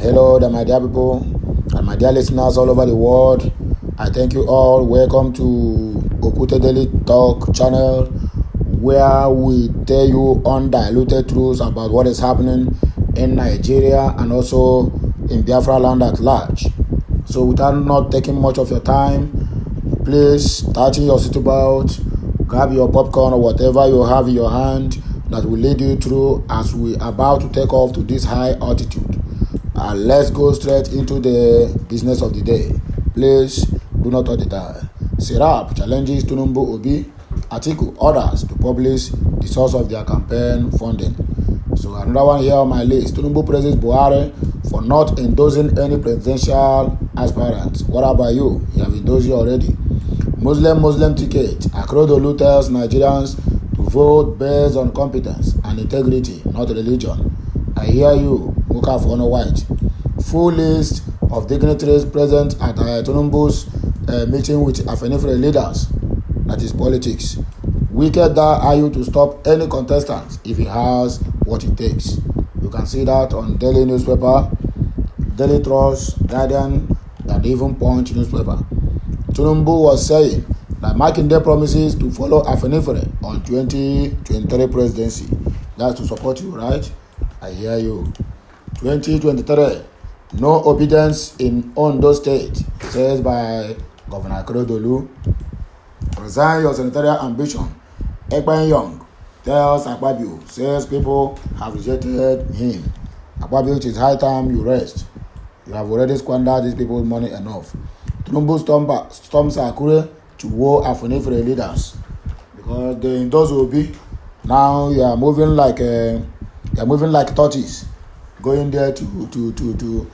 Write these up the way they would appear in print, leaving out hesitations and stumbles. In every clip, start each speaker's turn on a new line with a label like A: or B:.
A: Hello there, my dear people and my dear listeners all over the world. I thank you all. Welcome to Okute Daily Talk channel, where we tell you undiluted truths about what is happening in Nigeria and also in Biafra land at large. So without not taking much of your time, please start in your seatbelt, grab your popcorn or whatever you have in your hand that will lead you through as we are about to take off to this high altitude. Let's go straight into the business of the day. Please do not touch the dial. Serap challenges Tinubu Obi, Atiku orders to publish the source of their campaign funding. So another one here on my list. Tinubu praises Buhari for not endorsing any presidential aspirants. What about you? You have endorsed it already. Muslim ticket. Akeredolu tells Nigerians to vote based on competence and integrity, not religion. I hear you, Muka Fono White. Full list of dignitaries present at Tinubu's meeting with Afenifere leaders. That is politics. Wicked that are you to stop any contestant if he has what it takes. You can see that on daily newspaper, Daily Trust, Guardian, and even Punch newspaper. Tinubu was saying that Makinde promises to follow Afenifere on 2023 presidency. That's to support you, right? I hear you. 2023, no obedience in Ondo State, says by Governor Akeredolu. Resign your senatorial ambition. Ekpan Young tells Akpabio, says people have rejected him. Akpabio, it is high time you rest. You have already squandered these people's money enough. Tinubu storms Akure to war Afenifere leaders because they endorse Obi. Now you are moving like tortoise, going there to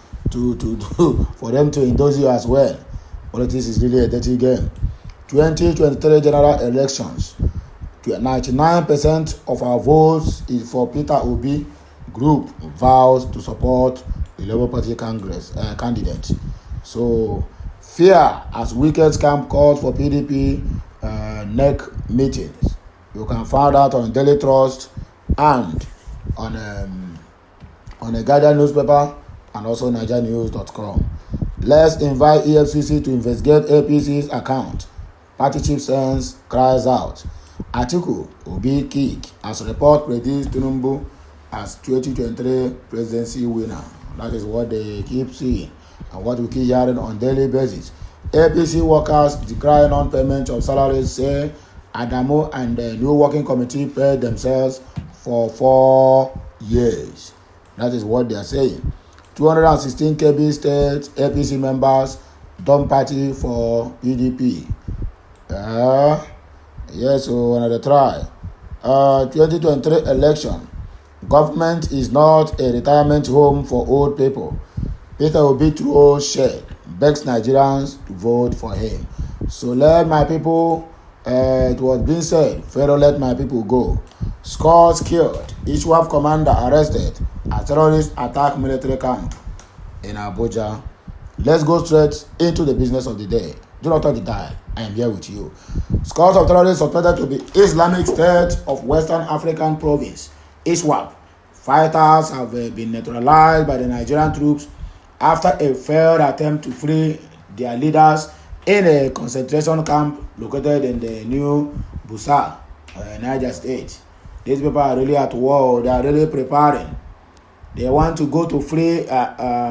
A: for them to endorse you as well. Politics is really a dirty game. 2023 general elections. 99% of our votes is for Peter Obi. Group vows to support the Labour Party candidate. So fear as wicked scam calls for PDP neck meetings. You can find out on Daily Trust and on a Guardian newspaper and also NigeriaNews.com. Let's invite EFCC to investigate APC's account. Party chief sends cries out. Atiku Obi kick as report predicts Tinubu as 2023 presidency winner. That is what they keep seeing and what we keep hearing on daily basis. APC workers decry non-payment of salaries, say Adamo and the new working committee paid themselves for 4 years. That is what they are saying. 216 KB state APC members dump party for PDP. Yes, so another try. 2023 election. Government is not a retirement home for old people. Peter Obi throws shade, begs Nigerians to vote for him. So let my people, it was being said, Pharaoh let my people go. Scores killed. Iswap commander arrested as terrorists attack military camp in Abuja. Let's go straight into the business of the day. Do not touch the dial. I am here with you. Scores of terrorists suspected to be Islamic State of Western African Province, Iswap. Fighters have been neutralized by the Nigerian troops after a failed attempt to free their leaders in a concentration camp located in the new Busa, Niger State. These people are really at war. They are really preparing. They want to go to free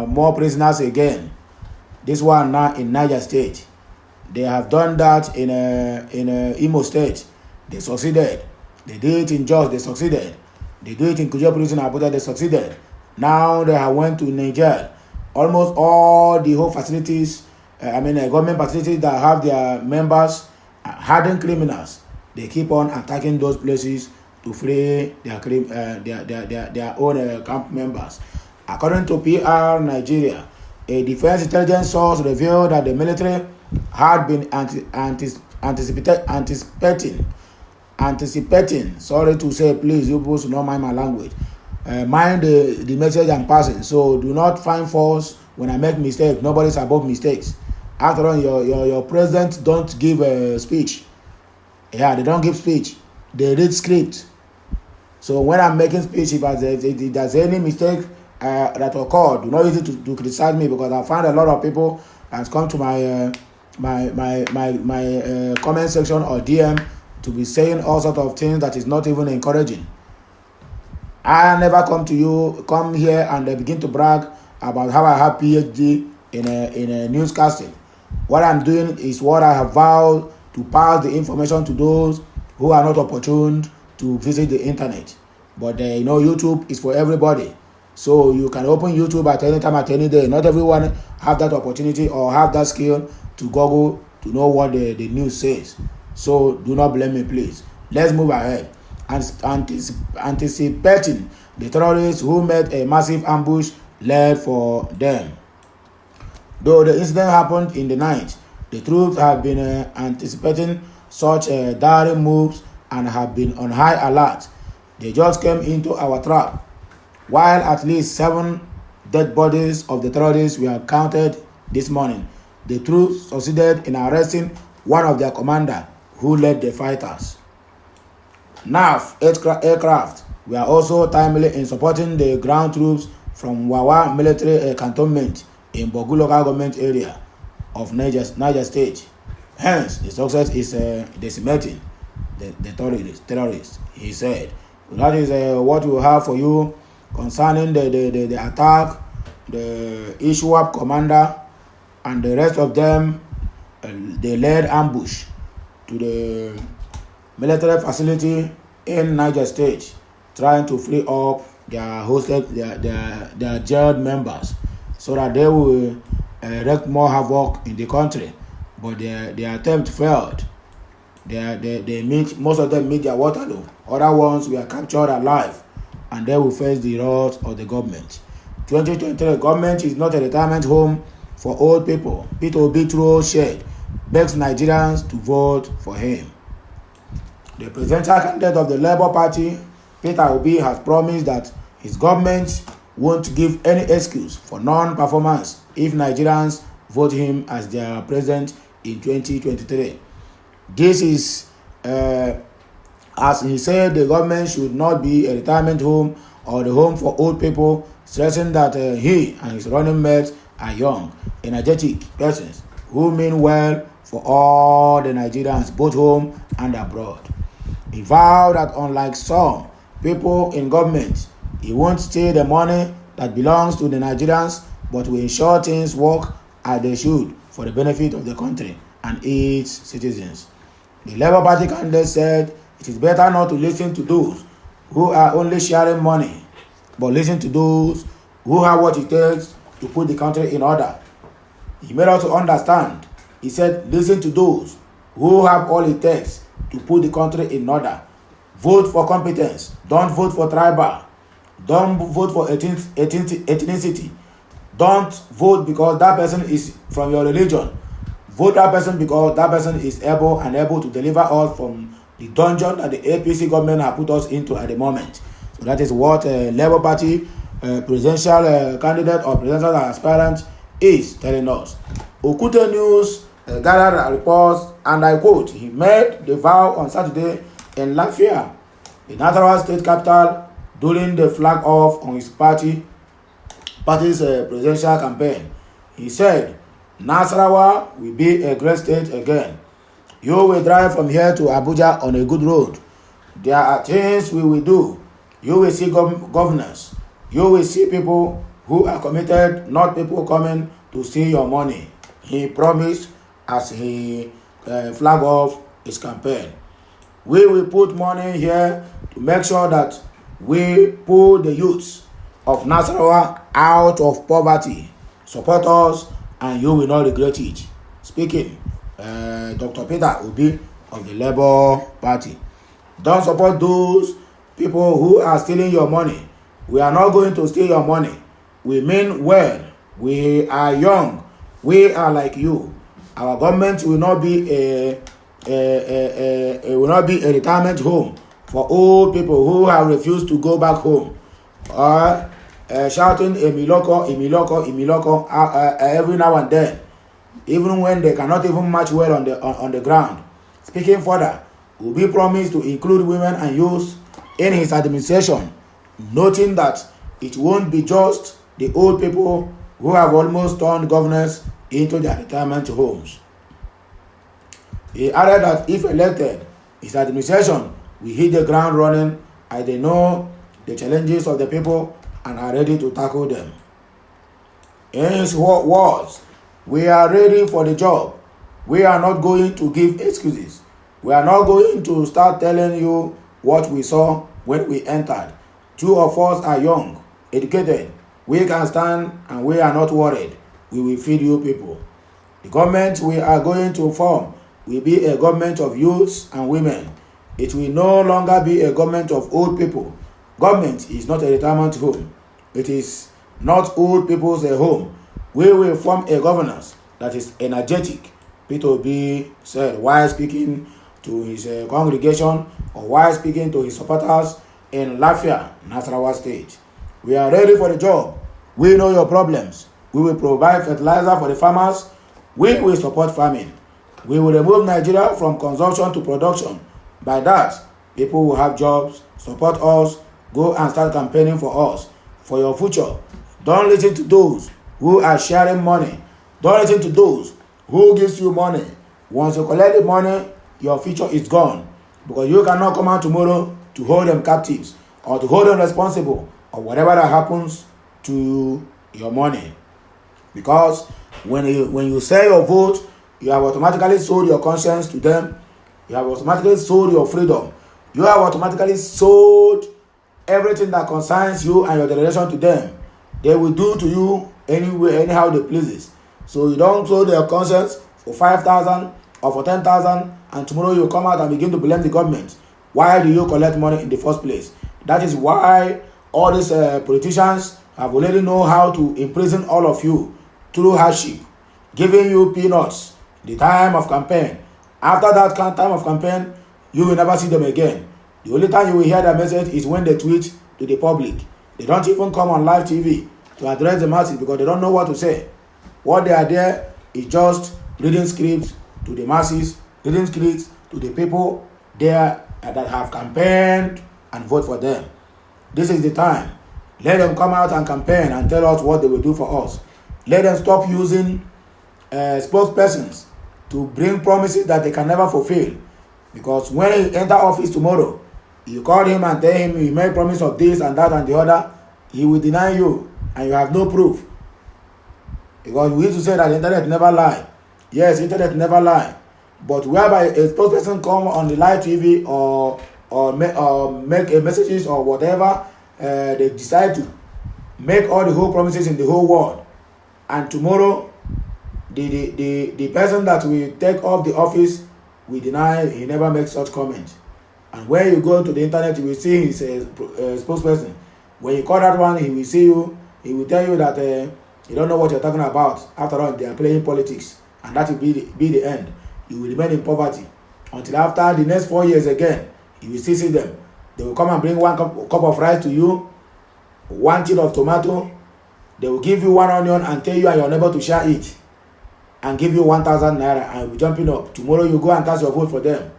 A: more prisoners again. This one now in Niger State. They have done that in Imo State. They succeeded. They did it in Jos. They succeeded. They do it in Kuje prison, Abuja. They succeeded. Now they have went to Niger. Almost all the whole facilities, government facilities that have their members, hardened criminals, they keep on attacking those places to free their own camp members. According to PR Nigeria, a defense intelligence source revealed that the military had been anticipating. Sorry to say, please, you people should not mind my language. Mind the message I'm passing. So do not find faults when I make mistakes. Nobody's above mistakes. After all, your president don't give a speech. Yeah, they don't give speech. They read script. So when I'm making speech, if there's any mistake that occurred. Do not use it to criticize me, because I find a lot of people has come to my comment section or DM to be saying all sort of things that is not even encouraging. I never come here and begin to brag about how I have PhD in a newscasting. What I'm doing is what I have vowed to pass the information to those who are not opportune to visit the internet. But YouTube is for everybody. So you can open YouTube at any time, at any day. Not everyone have that opportunity or have that skill to Google to know what the news says. So do not blame me, please. Let's move ahead. Anticipating the terrorists who made a massive ambush led for them. Though the incident happened in the night, the troops have been anticipating such daring moves and have been on high alert. They just came into our trap. While at least 7 dead bodies of the terrorists were counted this morning, the troops succeeded in arresting one of their commanders who led the fighters. NAF aircraft were also timely in supporting the ground troops from Wawa military cantonment in Bogu local government area of Niger State. Hence, the success is decimating the terrorists, he said. That is what we have for you concerning the attack, the Iswap commander and the rest of them. They led ambush to the military facility in Niger State, trying to free up their jailed members so that they will wreak more havoc in the country. But their attempt failed. Most of them meet their Waterloo. Other ones were captured alive, and they will face the wrath of the government. 2023 government is not a retirement home for old people. Peter Obi through shade begs Nigerians to vote for him. The presidential candidate of the Labour Party, Peter Obi, has promised that his government won't give any excuse for non-performance if Nigerians vote him as their president in 2023. This is, as he said, the government should not be a retirement home or the home for old people, stressing that he and his running mates are young, energetic persons who mean well for all the Nigerians, both home and abroad. He vowed that unlike some people in government, he won't steal the money that belongs to the Nigerians, but will ensure things work as they should for the benefit of the country and its citizens. The Labour Party candidate said it is better not to listen to those who are only sharing money, but listen to those who have what it takes to put the country in order. He made us to understand. He said, listen to those who have all it takes to put the country in order. Vote for competence. Don't vote for tribal. Don't vote for ethnicity. Don't vote because that person is from your religion. Vote that person because that person is able to deliver us from the dungeon that the APC government has put us into at the moment. So that is what Labour Party presidential candidate or presidential aspirant is telling us. Okute News gathered reports, and I quote, he made the vow on Saturday in Lafayette, the Nasarawa state capital, during the flag off on his party's presidential campaign. He said, Nasarawa will be a great state again. You will drive from here to Abuja on a good road. There are things we will do. You will see governors. You will see people who are committed, not people coming to steal your money. He promised as he flag off his campaign. We will put money here to make sure that we pull the youths of Nasarawa out of poverty. Support us and you will not regret it. Speaking, Dr. Peter Obi of the Labour Party. Don't support those people who are stealing your money. We are not going to steal your money. We mean well. We are young. We are like you. Our government will not be a retirement home for old people who have refused to go back home, or shouting Emiloko every now and then, even when they cannot even march well on the ground. Speaking further, Obi promised to include women and youth in his administration, noting that it won't be just the old people who have almost turned governors into their retirement homes. He added that if elected, his administration will hit the ground running as they know the challenges of the people and are ready to tackle them. In his words, we are ready for the job. We are not going to give excuses. We are not going to start telling you what we saw when we entered. Two of us are young, educated. We can stand and we are not worried. We will feed you people. The government we are going to form will be a government of youths and women. It will no longer be a government of old people. Government is not a retirement home. It is not old people's home. We will form a governance that is energetic, Peter B said while speaking to his congregation or while speaking to his supporters in Lafia, Nasarawa State. We are ready for the job. We know your problems. We will provide fertilizer for the farmers. We will support farming. We will remove Nigeria from consumption to production. By that, people will have jobs, support us, go and start campaigning for us, for your future. Don't listen to those who are sharing money. Don't listen to those who gives you money. Once you collect the money, your future is gone. Because you cannot come out tomorrow to hold them captives or to hold them responsible or whatever that happens to your money. Because when you sell your vote, you have automatically sold your conscience to them. You have automatically sold your freedom. You have automatically sold everything that concerns you and your generation to them. They will do to you anyway, anyhow they pleases. So you don't sold your conscience for 5,000 or for 10,000, and tomorrow you come out and begin to blame the government. Why do you collect money in the first place? That is why all these politicians have already know how to imprison all of you through hardship, giving you peanuts the time of campaign. After that time of campaign, you will never see them again. The only time you will hear their message is when they tweet to the public. They don't even come on live TV to address the masses because they don't know what to say. What they are there is just reading scripts to the masses, reading scripts to the people there that have campaigned and vote for them. This is the time. Let them come out and campaign and tell us what they will do for us. Let them stop using spokespersons to bring promises that they can never fulfill. Because when he enter office tomorrow, you call him and tell him you made promise of this and that and the other, he will deny you and you have no proof. Because we used to say that the internet never lie. Yes, internet never lie. But whereby a spokesperson come on the live TV or make a messages or whatever, they decide to make all the whole promises in the whole world. And tomorrow, the person that will take off the office will deny he never makes such comment. And when you go to the internet, you will see his spokesperson. When you call that one, he will see you. He will tell you that you don't know what you're talking about. After all, they are playing politics. And that will be the end. You will remain in poverty. Until after the next 4 years again, you will still see them. They will come and bring one cup of rice to you, 1 tin of tomato. They will give you 1 onion and tell you and your neighbor to share it. And give you 1,000 naira and you'll be jumping up. Tomorrow you go and cast your vote for them.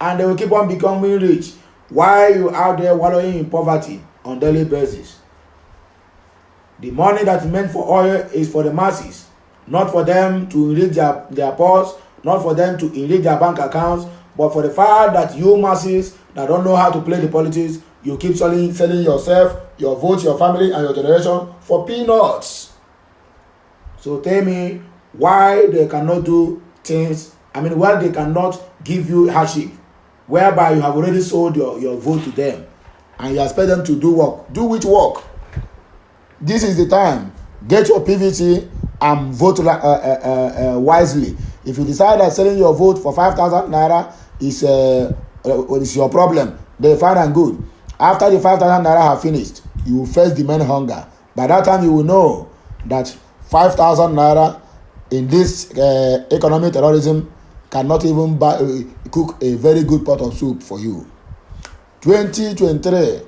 A: And they will keep on becoming rich while you out there wallowing in poverty on daily basis. The money that's meant for oil is for the masses, not for them to enrich their purse, not for them to enrich their bank accounts, but for the fact that you masses that don't know how to play the politics, you keep selling yourself, your vote, your family, and your generation for peanuts. So tell me why they cannot do things, why they cannot give you hardship, whereby you have already sold your vote to them, and you expect them to do work. Do which work? This is the time. Get your PVT and vote wisely. If you decide that selling your vote for 5,000 naira is your problem, then fine and good. After the 5,000 naira have finished, you will first demand hunger. By that time, you will know that 5,000 naira in this economic terrorism cannot even cook a very good pot of soup for you. 2023,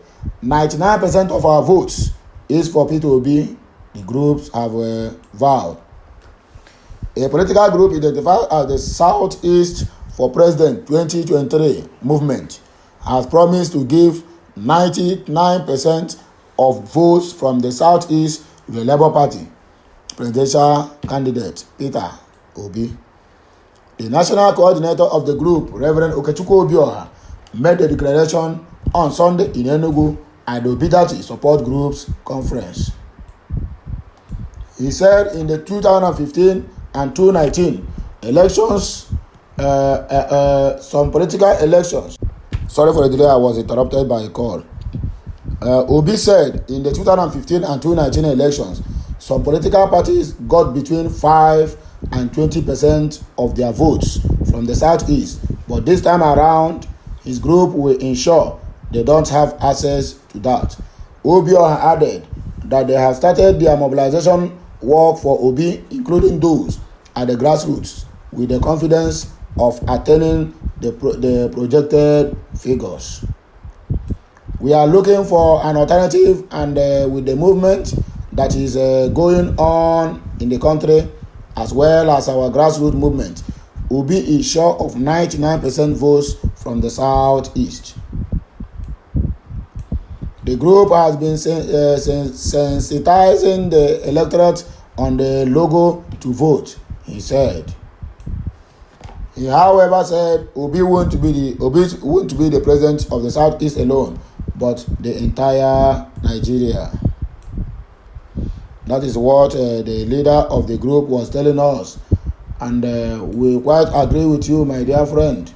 A: 99% of our votes is for P2B. The groups have vowed. A political group identified as the Southeast for President 2023 movement has promised to give 99% of votes from the Southeast to the Labour Party presidential candidate Peter Obi. The national coordinator of the group, Reverend Okechukwu Obioha, made the declaration on Sunday in Enugu at the Obidati Support Group's conference. He said in the 2015 and 2019 elections, some political elections. Sorry for the delay, I was interrupted by a call. Obi said in the 2015 and 2019 elections, some political parties got between 5 and 20% of their votes from the Southeast, but this time around, his group will ensure they don't have access to that. Obioha added that they have started their mobilization work for Obi, including those at the grassroots, with the confidence of attaining the projected figures. We are looking for an alternative, and with the movement that is going on in the country, as well as our grassroots movement, Obi is sure of 99% votes from the Southeast. The group has been sensitizing the electorate on the logo to vote, he said. He, however, said Obi won't be the president of the Southeast alone, but the entire Nigeria. That is what the leader of the group was telling us, and we quite agree with you, my dear friend.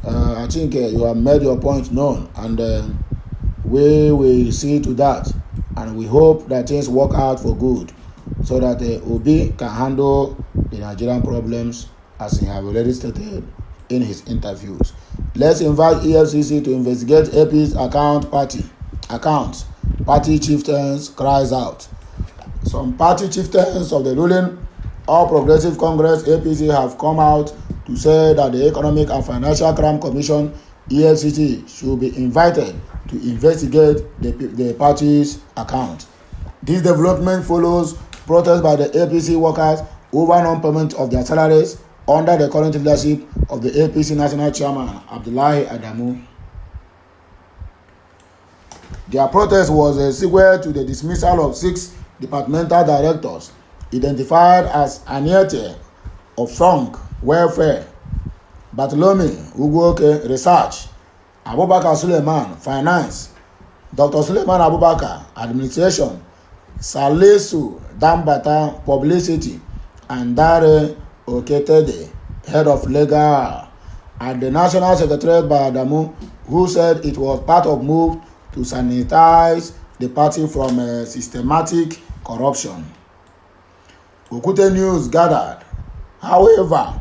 A: I think you have made your point known, and we will see to that, and we hope that things work out for good, so that Obi can handle the Nigerian problems as he have already stated in his interviews. Let's invite EFCC to investigate AP's accounts. Party chieftains cries out. Some party chieftains of the ruling All Progressive Congress APC have come out to say that the Economic and Financial Crime Commission EFCC should be invited to investigate the party's account. This development follows protests by the APC workers over non-payment of their salaries under the current leadership of the APC National Chairman Abdullahi Adamu. Their protest was a sequel to the dismissal of 6 departmental directors identified as Aniete of Song Welfare, Bartholomew Ugoke Research, Abubakar Suleiman Finance, Dr. Suleiman Abubakar Administration, Salisu Dambata Publicity, and Dare Oketede, Head of Legal, and the National Secretariat by Adamu, who said it was part of move to sanitize the party from systematic corruption. Okute News gathered, however,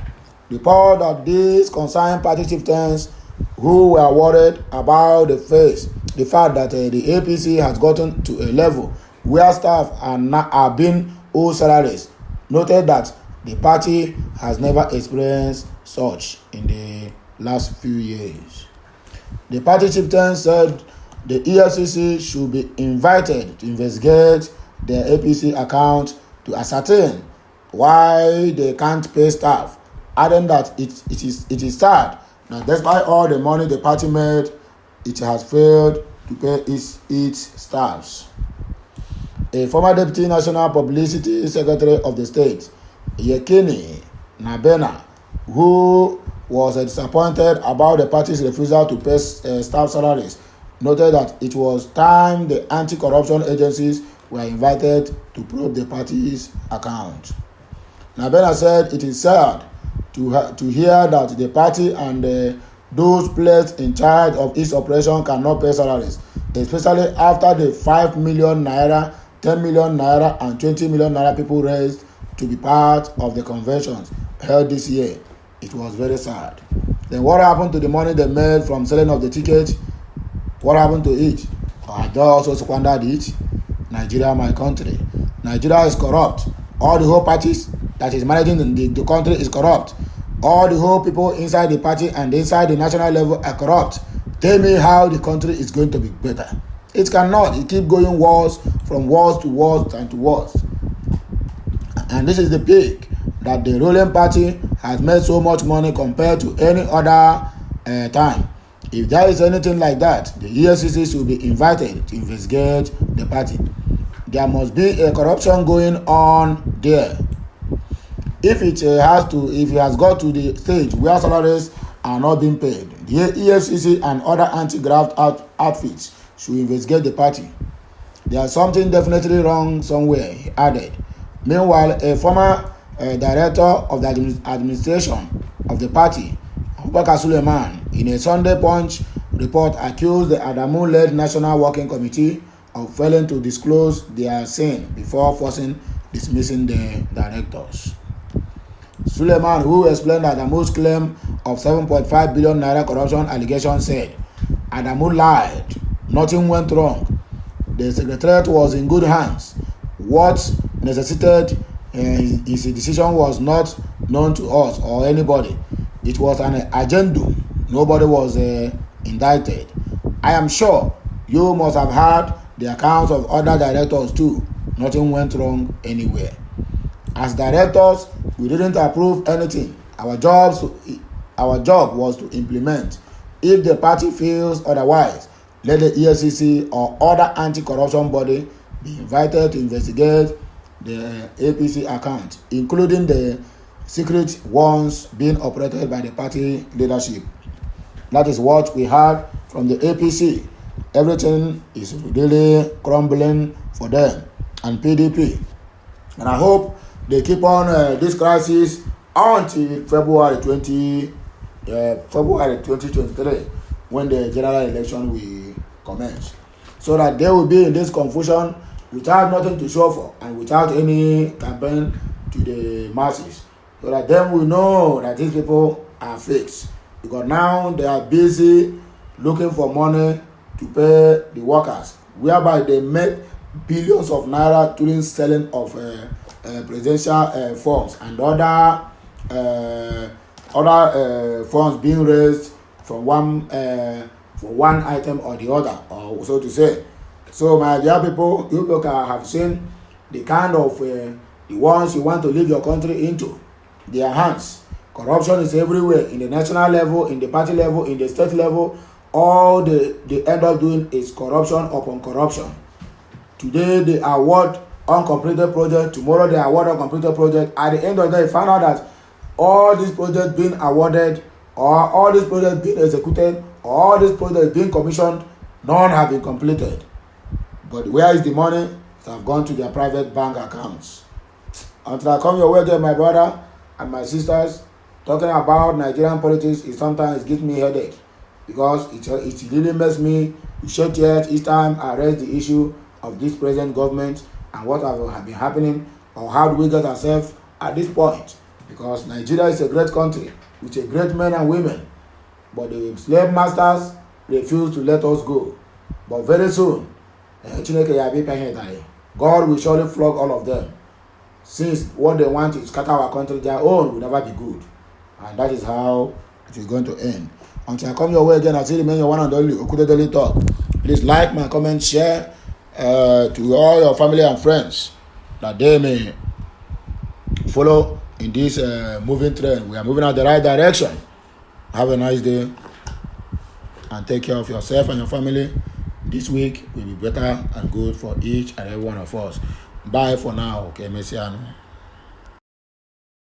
A: report that these concerned party chieftains who were worried about the fact that the APC has gotten to a level where staff are being owed salaries, noted that the party has never experienced such in the last few years. The party chieftains said the EFCC should be invited to investigate their APC account to ascertain why they can't pay staff, adding that it is sad that despite all the money the party made, it has failed to pay its staffs. A former Deputy National Publicity Secretary of the state, Yekini Nabena, who was disappointed about the party's refusal to pay staff salaries, noted that it was time the anti-corruption agencies were invited to probe the party's account. Nabena said it is sad to hear that the party and those placed in charge of its operation cannot pay salaries, especially after the 5 million naira, 10 million naira, and 20 million naira people raised to be part of the conventions held this year. It was very sad. Then what happened to the money they made from selling of the ticket? What happened to it? Have they also squandered it? Nigeria, my country. Nigeria is corrupt. All the whole parties that is managing the country is corrupt. All the whole people inside the party and inside the national level are corrupt. Tell me how the country is going to be better. It cannot. It keeps going worse, from worse to worse and to worse. And this is the peak that the ruling party has made so much money compared to any other time. If there is anything like that, the EFCC should be invited to investigate the party. There must be a corruption going on there. If it has got to the stage where salaries are not being paid, the EFCC and other anti-graft outfits should investigate the party. There's something definitely wrong somewhere, he added. Meanwhile, a former director of the administration of the party, Abubakar Suleiman, in a Sunday Punch report accused the Adamu-led National Working Committee of failing to disclose their sin before forcing dismissing the directors. Suleiman, who explained Adamu's claim of 7.5 billion naira corruption allegation, said, Adamu lied. Nothing went wrong. The secretariat was in good hands. What necessitated his decision was not known to us or anybody. It was an addendum. Nobody was indicted. I am sure you must have heard the accounts of other directors too. Nothing went wrong anywhere. As directors, we didn't approve anything. Our job was to implement. If the party feels otherwise, let the EFCC or other anti-corruption body be invited to investigate the APC account, including the secret ones being operated by the party leadership. That is what we heard from the APC. Everything is really crumbling for them and PDP. And I hope they keep on this crisis until February 2023, when the general election will commence, so that they will be in this confusion without nothing to show for and without any campaign to the masses, so that then we know that these people are fakes, because now they are busy looking for money to pay the workers, whereby they make billions of naira during selling of presidential funds and other funds being raised from one item or the other, or so to say. So my dear people, you people have seen the kind of the ones you want to leave your country into their hands. Corruption is everywhere, in the national level, in the party level, in the state level. All they end up doing is corruption upon corruption. Today they award uncompleted project, tomorrow they award uncompleted project. At the end of the day, find out that all these projects being awarded, or all these projects being executed, or all these projects being commissioned, none have been completed. But where is the money? It have gone to their private bank accounts. Until I come your way again, my brother and my sisters, talking about Nigerian politics, it sometimes gives me a headache, because it really makes me shed tears each time I raise the issue of this present government and what have been happening, or how do we get ourselves at this point. Because Nigeria is a great country with a great men and women, but the slave masters refuse to let us go. But very soon, God will surely flog all of them, since what they want is scatter our country. Their own will never be good, and that is how it is going to end. Until I come your way again, I still remain your one and only Okude Daily Talk. Please like my comment, share to all your family and friends, that they may follow in this moving trend. We are moving in the right direction. Have a nice day and take care of yourself and your family. This week will be better and good for each and every one of us. Bye for now. Okay, Messiano.